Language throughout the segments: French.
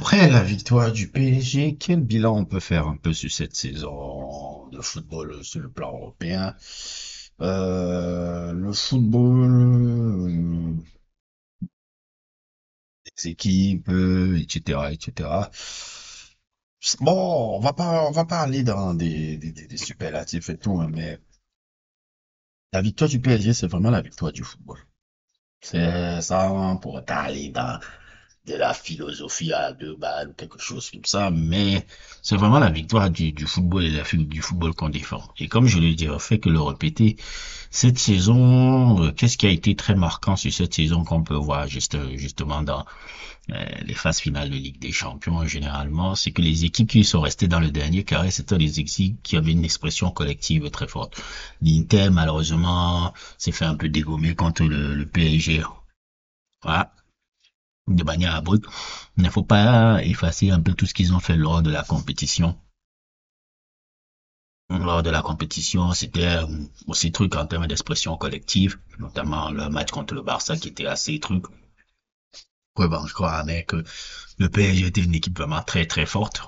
Après la victoire du PSG, quel bilan on peut faire un peu sur cette saison de football sur le plan européen? Le football, les équipes, etc., etc. Bon, on va pas aller dans des superlatifs et tout, hein, mais la victoire du PSG, c'est vraiment la victoire du football. C'est ça, on pourrait aller dans de la philosophie à deux balles ou quelque chose comme ça, mais c'est vraiment la victoire du football et du football qu'on défend. Et comme je le dis, fait que le répéter, cette saison, qu'est-ce qui a été très marquant sur cette saison qu'on peut voir justement dans les phases finales de Ligue des Champions généralement, c'est que les équipes qui sont restées dans le dernier carré, c'était des équipes qui avaient une expression collective très forte. L'Inter, malheureusement, s'est fait un peu dégommer contre le PSG. Voilà, de manière abrupte. Il ne faut pas effacer un peu tout ce qu'ils ont fait lors de la compétition. Lors de la compétition, c'était aussi truc en termes d'expression collective, notamment le match contre le Barça qui était assez truc. Ouais, bon, je crois avec le PSG était une équipe vraiment très très forte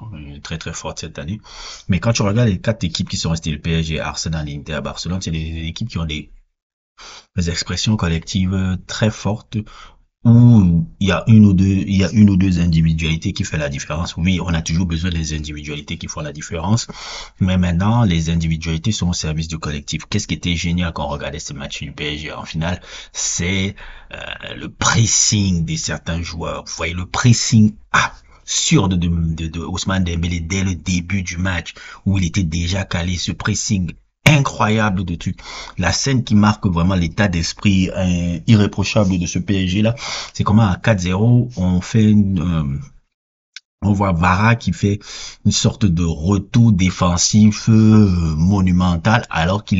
cette année. Mais quand tu regardes les quatre équipes qui sont restées, le PSG, Arsenal, Inter, Barcelone, c'est des équipes qui ont des expressions collectives très fortes où il y a une ou deux individualités qui font la différence. Oui, on a toujours besoin des individualités qui font la différence, mais maintenant, les individualités sont au service du collectif. Qu'est-ce qui était génial quand on regardait ce match du PSG en finale, c'est le pressing de certains joueurs. Vous voyez, le pressing sûr de Ousmane Dembélé dès le début du match, où il était déjà calé, ce pressing incroyable de trucs. La scène qui marque vraiment l'état d'esprit irréprochable de ce PSG là, c'est comment à 4-0 on voit Vara qui fait une sorte de retour défensif monumental alors que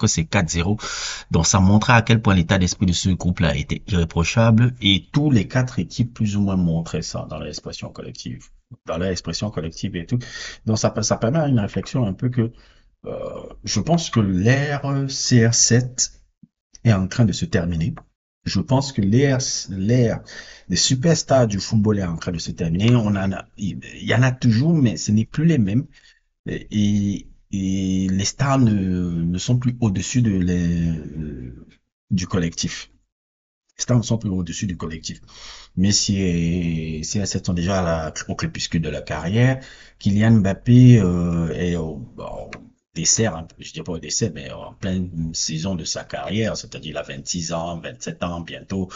c'est 4-0. Donc ça montrait à quel point l'état d'esprit de ce groupe-là était irréprochable et tous les quatre équipes plus ou moins montraient ça dans l'expression collective. Dans leur expression collective et tout. Donc ça permet une réflexion un peu que je pense que l'ère CR7 est en train de se terminer. Je pense que l'ère des superstars du football est en train de se terminer. Il y en a toujours, mais ce n'est plus les mêmes. Et les stars ne sont plus au-dessus du collectif. Les stars ne sont plus au-dessus du collectif. Messi et CR7 sont déjà au crépuscule de la carrière. Kylian Mbappé est au dessert, un peu, je dirais pas au dessert, mais en pleine saison de sa carrière, c'est-à-dire il a 26 ans, 27 ans bientôt.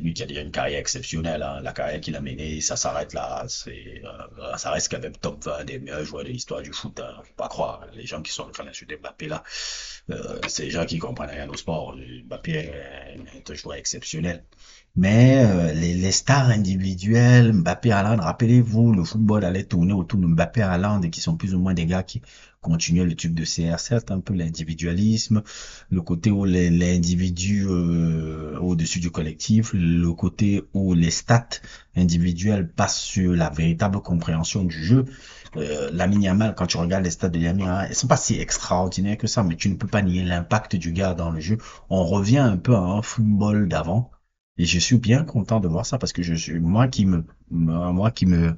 Lui qui a déjà une carrière exceptionnelle, hein, la carrière qu'il a menée, ça s'arrête là. Ça reste quand même top 20 des meilleurs joueurs de l'histoire du foot. Hein, faut pas croire. Les gens qui sont en train d'insulter Mbappé là, c'est les gens qui comprennent rien au sport. Mbappé est un joueur exceptionnel. Mais les stars individuelles, Mbappé, Haaland, rappelez-vous, le football allait tourner autour de Mbappé, Haaland, qui sont plus ou moins des gars qui continuaient le tube de CR7, un peu l'individualisme, le côté où l'individu au-dessus du collectif, le côté où les stats individuelles passent sur la véritable compréhension du jeu. Lamine Yamal, quand tu regardes les stats de Lamine Yamal, elles sont pas si extraordinaires que ça, mais tu ne peux pas nier l'impact du gars dans le jeu. On revient un peu à un football d'avant. Et je suis bien content de voir ça parce que je suis moi qui me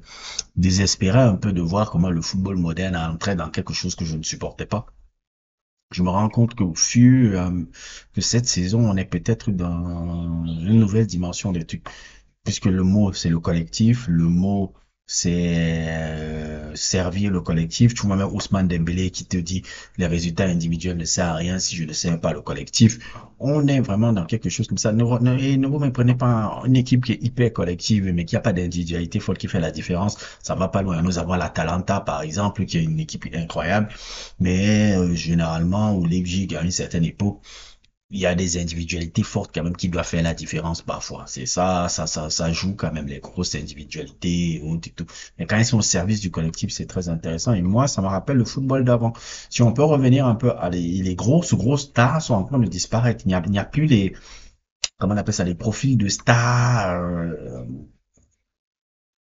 désespérais un peu de voir comment le football moderne a entré dans quelque chose que je ne supportais pas. Je me rends compte qu'au fur et à que cette saison, on est peut-être dans une nouvelle dimension des trucs puisque le mot c'est le collectif, le mot c'est servir le collectif. Tu vois même Ousmane Dembélé qui te dit les résultats individuels ne servent à rien si je ne sers pas le collectif. On est vraiment dans quelque chose comme ça. Et ne vous méprenez pas une équipe qui est hyper collective mais qui a pas d'individualité forte qui fait la différence. Ça va pas loin. Nous avons l'Atalanta par exemple qui est une équipe incroyable, mais généralement où Leipzig à une certaine époque il y a des individualités fortes quand même qui doivent faire la différence parfois. C'est ça joue quand même les grosses individualités et autres et tout. Mais quand ils sont au service du collectif, c'est très intéressant. Et moi, ça me rappelle le football d'avant. Si on peut revenir un peu à les grosses stars sont en train de disparaître. Il n'y a plus comment on appelle ça, les profils de stars,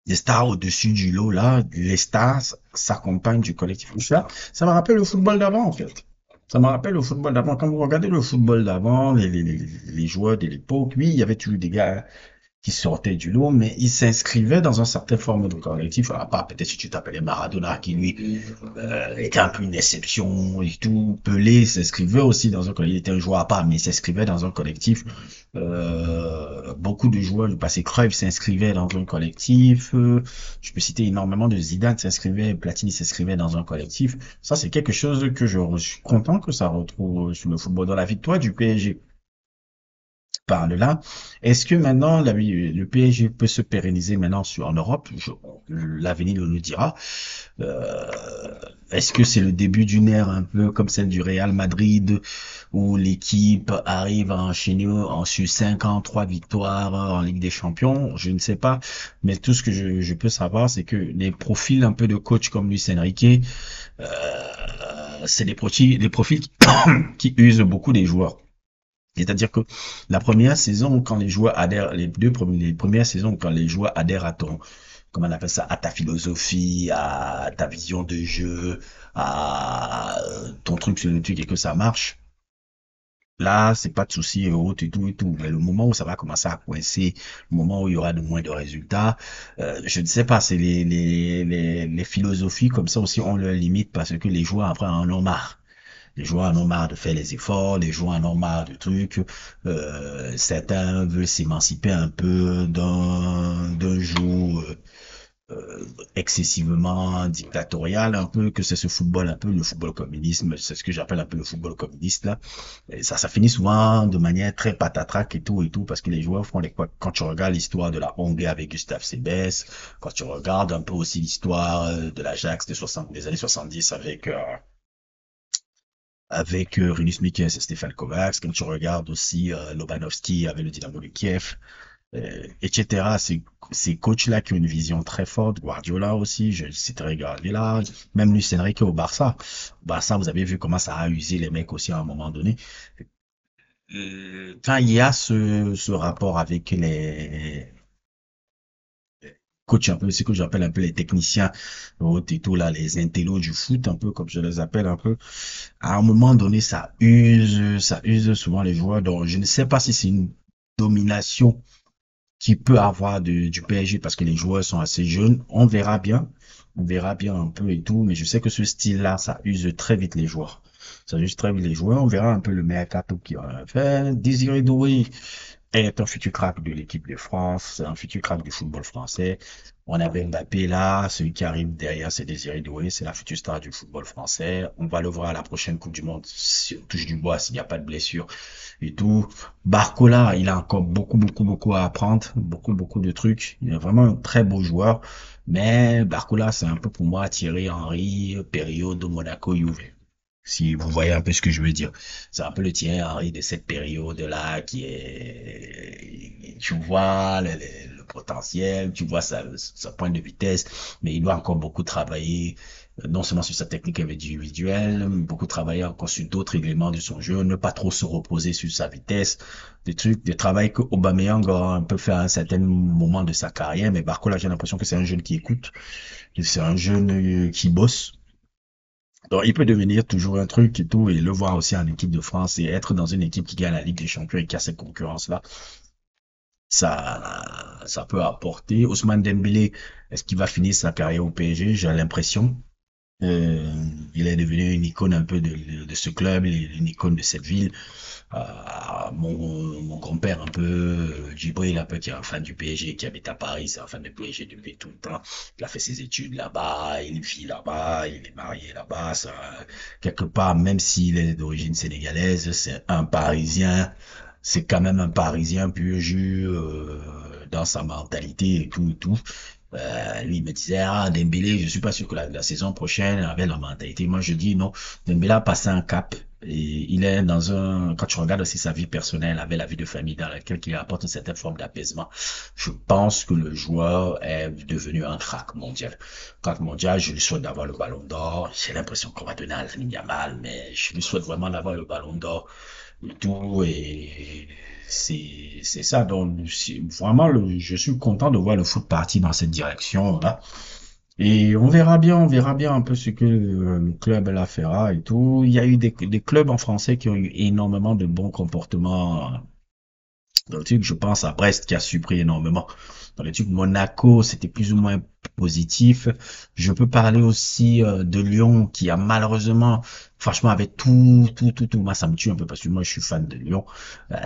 des stars au-dessus du lot là. Les stars s'accompagnent du collectif. Ça me rappelle le football d'avant en fait. Ça me rappelle le football d'avant. Quand vous regardez le football d'avant, les joueurs de l'époque, oui, il y avait toujours des gars qui sortait du lot, mais il s'inscrivait dans un certain forme de collectif, à part peut-être si tu t'appelais Maradona, qui lui était un peu une exception et tout. Pelé s'inscrivait aussi dans un collectif, il était un joueur à part, mais il s'inscrivait dans un collectif. Beaucoup de joueurs du passé, Cruyff s'inscrivait dans un collectif. Je peux citer énormément de Zidane s'inscrivait, Platini s'inscrivait dans un collectif. Ça, c'est quelque chose que je suis content que ça retrouve sur le football. Dans la victoire du PSG, par là. Est-ce que maintenant le PSG peut se pérenniser maintenant en Europe? L'avenir nous le dira. Euh, Est-ce que c'est le début d'une ère un peu comme celle du Real Madrid où l'équipe arrive à enchaîner sur 5 ans, 3 victoires en Ligue des Champions? Je ne sais pas. Mais tout ce que je peux savoir, c'est que les profils un peu de coach comme Luis Enrique, euh, c'est des profils qui usent beaucoup des joueurs. C'est-à-dire que la première saison, quand les joueurs adhèrent, les premières saisons, quand les joueurs adhèrent à comment on appelle ça, à ta philosophie, à ta vision de jeu, à ton truc sur le truc et que ça marche, là, c'est pas de souci et autres et tout et tout. Mais le moment où ça va commencer à coincer, le moment où il y aura de moins de résultats, je ne sais pas, c'est les philosophies comme ça aussi ont leurs limites parce que les joueurs après en ont marre. Les joueurs en ont marre de faire les efforts, les joueurs en ont marre de trucs. Certains veulent s'émanciper un peu d'un joug excessivement dictatorial, un peu que c'est ce football, un peu le football communisme, c'est ce que j'appelle un peu le football communiste là. Et ça finit souvent de manière très patatrac et tout, parce que les joueurs font les quoi. Quand tu regardes l'histoire de la Hongrie avec Gustave Sebes, quand tu regardes un peu aussi l'histoire de l'Ajax des années 70 avec Rinus Michels et Stéphane Kovacs, quand tu regardes aussi Lobanovski avec le Dynamo de Kiev, etc. Ces coachs-là qui ont une vision très forte, Guardiola aussi, je citerai Guardiola, même Luis Enrique au Barça. Au Barça, vous avez vu comment ça a usé les mecs aussi à un moment donné. Quand il y a ce rapport avec les coachs un peu, ce que j'appelle un peu les techniciens, et tout là, les intellos du foot, un peu comme je les appelle un peu, à un moment donné, ça use souvent les joueurs. Donc, je ne sais pas si c'est une domination qui peut avoir du PSG parce que les joueurs sont assez jeunes. On verra bien. On verra bien un peu et tout. Mais je sais que ce style-là, ça use très vite les joueurs. Ça use très vite les joueurs. On verra un peu le mercato qui en a fait. Désiré Doué est un futur crack de l'équipe de France, un futur crack du football français. On avait Mbappé là, celui qui arrive derrière, c'est Désiré Doué, c'est la future star du football français. On va le voir à la prochaine Coupe du Monde, si on touche du bois, s'il n'y a pas de blessure et tout. Barcola, il a encore beaucoup à apprendre, beaucoup de trucs. Il est vraiment un très beau joueur, mais Barcola, c'est un peu pour moi Thierry Henry, période Monaco Juve. Si vous voyez un peu ce que je veux dire. C'est un peu le Thierry Henry de cette période-là qui est, tu vois le potentiel, tu vois sa pointe de vitesse, mais il doit encore beaucoup travailler, non seulement sur sa technique individuelle, beaucoup travailler encore sur d'autres éléments de son jeu, ne pas trop se reposer sur sa vitesse, des trucs, des travail que Aubameyang a un peu fait à un certain moment de sa carrière, mais Barcola, j'ai l'impression que c'est un jeune qui écoute, que c'est un jeune qui bosse, donc, il peut devenir toujours un truc et tout, et le voir aussi en équipe de France et être dans une équipe qui gagne la Ligue des Champions et qui a cette concurrence-là, ça peut apporter. Ousmane Dembélé, est-ce qu'il va finir sa carrière au PSG? J'ai l'impression. Euh, il est devenu une icône un peu de ce club, une icône de cette ville. Mon grand-père un peu, Djibril un peu, qui est un fan du PSG, qui habite à Paris, c'est un fan du PSG depuis tout le temps. Il a fait ses études là-bas, il vit là-bas, il est marié là-bas. Quelque part, même s'il est d'origine sénégalaise, c'est un Parisien. C'est quand même un Parisien pur jus dans sa mentalité et tout et tout. Lui il me disait, ah, Dembélé, je suis pas sûr que la saison prochaine avait la mentalité. Moi, je dis non. Dembélé a passé un cap et il est dans quand tu regardes aussi sa vie personnelle avec la vie de famille dans laquelle il apporte une certaine forme d'apaisement. Je pense que le joueur est devenu un crack mondial. Crack mondial, je lui souhaite d'avoir le ballon d'or. J'ai l'impression qu'on va donner à Lamine Yamal, mais je lui souhaite vraiment d'avoir le ballon d'or et tout et c'est ça donc vraiment je suis content de voir le foot partir dans cette direction là et on verra bien un peu ce que le club là fera et tout. Il y a eu des clubs en français qui ont eu énormément de bons comportements Dans le truc, je pense à Brest qui a surpris énormément. Dans le truc, Monaco, c'était plus ou moins positif. Je peux parler aussi de Lyon qui a malheureusement, franchement, avec tout, moi ça me tue un peu parce que moi je suis fan de Lyon.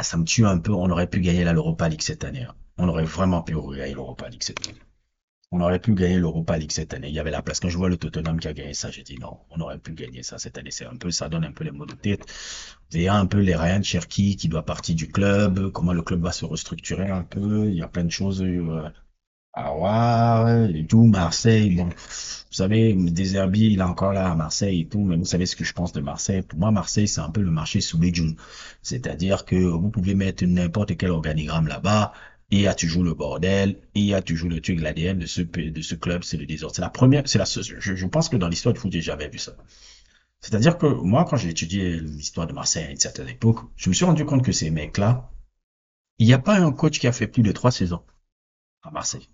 Ça me tue un peu. On aurait pu gagner l'Europa League cette année, hein. On aurait vraiment pu gagner l'Europa League cette année. On aurait pu gagner l'Europa League cette année. Il y avait la place. Quand je vois le Tottenham qui a gagné ça, j'ai dit non, on aurait pu gagner ça cette année. C'est un peu, ça donne un peu les mots de tête. Il y a un peu les Ryan Cherki qui doit partir du club, comment le club va se restructurer un peu. Il y a plein de choses à voir et tout. Marseille, bon, vous savez, Deserbi, il est encore là à Marseille et tout, mais vous savez ce que je pense de Marseille. Pour moi, Marseille, c'est un peu le marché sous les June. C'est-à-dire que vous pouvez mettre n'importe quel organigramme là-bas. Et il y a toujours le bordel, et il y a toujours le truc, l'ADN de ce club, c'est le désordre. C'est la première, c'est la seule, je pense que dans l'histoire du foot, j'ai jamais vu ça. C'est-à-dire que moi, quand j'ai étudié l'histoire de Marseille à une certaine époque, je me suis rendu compte que ces mecs-là, il n'y a pas un coach qui a fait plus de 3 saisons à Marseille,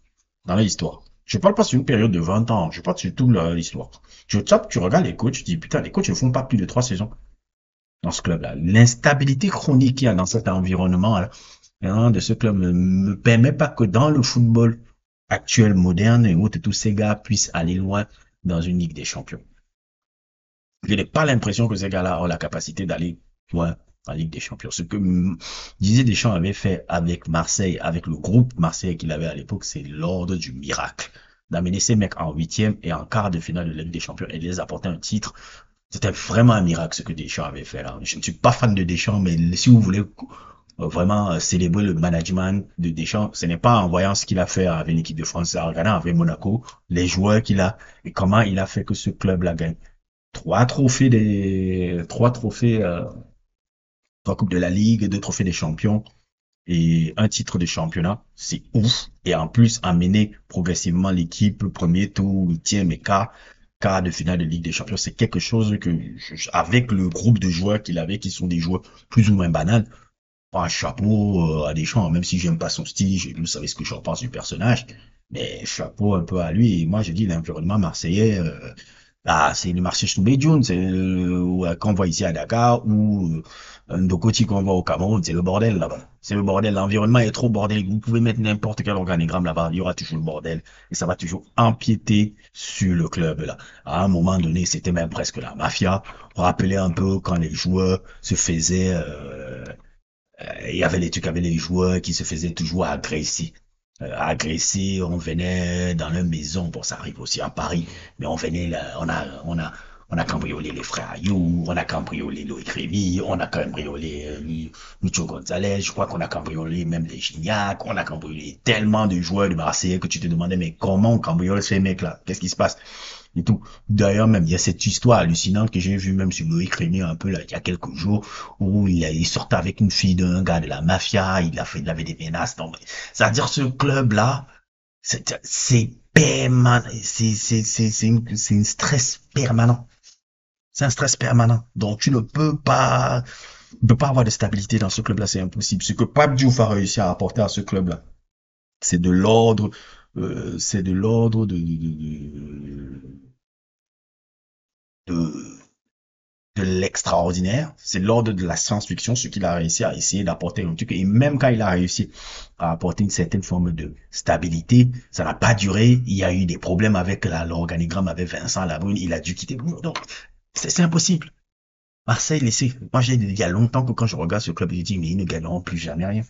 dans l'histoire. Je parle pas sur une période de 20 ans, je parle sur toute l'histoire. Tu tapes, tu regardes les coachs, tu dis, putain, les coachs ne font pas plus de 3 saisons dans ce club-là. L'instabilité chronique qu'il y a dans cet environnement-là, hein, de ce club ne me permet pas que dans le football actuel, moderne et autres, tous ces gars puissent aller loin dans une Ligue des Champions. Je n'ai pas l'impression que ces gars-là ont la capacité d'aller loin en Ligue des Champions. Ce que Didier Deschamps avait fait avec Marseille, avec le groupe Marseille qu'il avait à l'époque, c'est l'ordre du miracle. D'amener ces mecs en huitième et en quart de finale de Ligue des Champions et de les apporter un titre. C'était vraiment un miracle ce que Deschamps avait fait là. Je ne suis pas fan de Deschamps, mais si vous voulez vraiment célébrer le management de Deschamps, ce n'est pas en voyant ce qu'il a fait avec l'équipe de France, en regardant avec Monaco, les joueurs qu'il a et comment il a fait que ce club-là gagne. Trois trophées, trois coupes de la Ligue, deux trophées des champions et un titre de championnat. C'est ouf. Et en plus, amener progressivement l'équipe premier tour, huitième et quart de finale de Ligue des Champions, c'est quelque chose que, avec le groupe de joueurs qu'il avait, qui sont des joueurs plus ou moins banals, un chapeau à Deschamps, même si j'aime pas son style, vous savez ce que j'en pense du personnage, mais chapeau un peu à lui. Et moi, je dis l'environnement marseillais, c'est le marché sous Bédioune, c'est qu'on voit ici à Dakar ou Ndokoti qu'on voit au Cameroun, c'est le bordel là-bas. C'est le bordel, l'environnement est trop bordel. Vous pouvez mettre n'importe quel organigramme là-bas, il y aura toujours le bordel et ça va toujours empiéter sur le club là. À un moment donné, c'était même presque la mafia. Rappelez un peu quand les joueurs se faisaient il y avait les trucs avec les joueurs qui se faisaient toujours agresser. Agresser, on venait dans leur maison, bon ça arrive aussi à Paris, mais on venait là, on a cambriolé les frères Ayou, on a cambriolé Loïc Rémy, on a cambriolé Lucho Gonzalez, je crois qu'on a cambriolé même les Gignac, on a cambriolé tellement de joueurs de Marseille que tu te demandais mais comment on cambriole ces mecs-là? Qu'est-ce qui se passe? Et tout. D'ailleurs, même, il y a cette histoire hallucinante que j'ai vue même sur Loïc Rémy un peu là, il y a quelques jours, où il sortait avec une fille d'un gars de la mafia, il avait des menaces. C'est-à-dire, ce club-là, c'est permanent, c'est une stress permanent. C'est un stress permanent. Donc, tu ne peux pas avoir de stabilité dans ce club-là, c'est impossible. Ce que Pape Diouf a réussi à apporter à ce club-là, c'est de l'ordre, c'est de l'ordre de, de l'extraordinaire, c'est l'ordre de la science-fiction, ce qu'il a réussi à essayer d'apporter un truc. Et même quand il a réussi à apporter une certaine forme de stabilité, ça n'a pas duré. Il y a eu des problèmes avec l'organigramme, avec Vincent Labrune, il a dû quitter. Donc, c'est impossible. Marseille, laissez. Moi, il y a longtemps que quand je regarde ce club, je dis, mais ils ne gagneront plus jamais rien.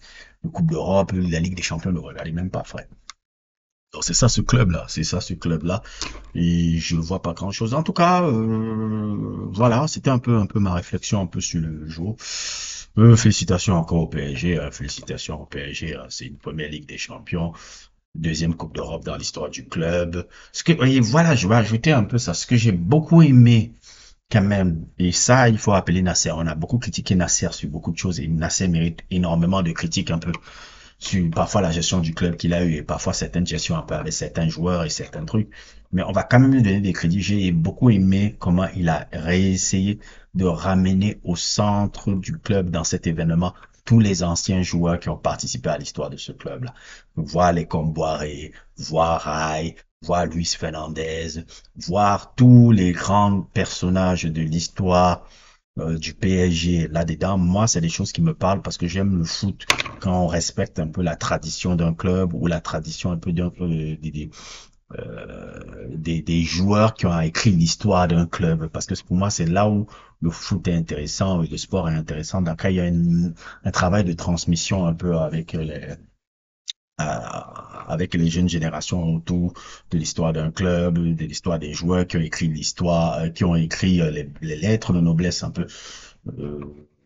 Le Coupe d'Europe, la Ligue des Champions, ne regardez même pas, frère. Donc, c'est ça ce club-là, c'est ça ce club-là. Et je ne vois pas grand-chose. En tout cas, voilà, c'était un peu ma réflexion un peu sur le jour. Félicitations encore au PSG, félicitations au PSG, c'est une première Ligue des Champions, deuxième Coupe d'Europe dans l'histoire du club. Et voilà, je vais ajouter un peu ça. Ce que j'ai beaucoup aimé quand même, et ça, il faut appeler Nasser. On a beaucoup critiqué Nasser sur beaucoup de choses et Nasser mérite énormément de critiques un peu sur parfois la gestion du club qu'il a eu et parfois certaines gestions un peu avec certains joueurs et certains trucs. Mais on va quand même lui donner des crédits. J'ai beaucoup aimé comment il a réessayé de ramener au centre du club dans cet événement tous les anciens joueurs qui ont participé à l'histoire de ce club-là. Voir les Comboiré, voir Rai, voir Luis Fernandez, voir tous les grands personnages de l'histoire du PSG là-dedans, moi, c'est des choses qui me parlent parce que j'aime le foot quand on respecte un peu la tradition d'un club ou la tradition un peu des joueurs qui ont écrit l'histoire d'un club. Parce que pour moi, c'est là où le foot est intéressant, le sport est intéressant. Donc, il y a un travail de transmission un peu avec les jeunes générations autour de l'histoire d'un club, de l'histoire des joueurs qui ont écrit l'histoire, qui ont écrit les lettres de noblesse un peu euh,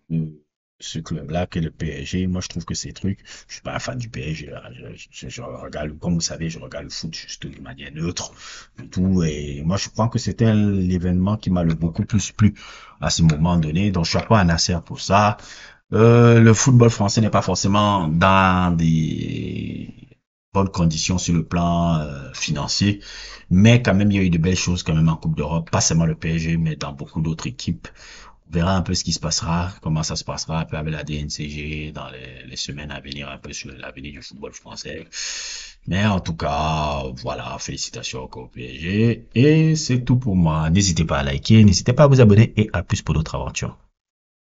de ce club-là qu'est le PSG. Moi, je trouve que ces trucs, je suis pas un fan du PSG. Là. Je regarde, comme vous savez, je regarde le foot juste de manière neutre et tout. Et moi, je pense que c'était l'événement qui m'a le beaucoup plus plu à ce moment donné. Donc, je suis pas un Nasser pour ça. Le football français n'est pas forcément dans des bonnes conditions sur le plan financier, mais quand même il y a eu de belles choses quand même en Coupe d'Europe, pas seulement le PSG, mais dans beaucoup d'autres équipes. On verra un peu ce qui se passera, comment ça se passera un peu avec la DNCG dans les semaines à venir, un peu sur l'avenir du football français. Mais en tout cas, voilà, félicitations encore au PSG. Et c'est tout pour moi. N'hésitez pas à liker, n'hésitez pas à vous abonner et à plus pour d'autres aventures.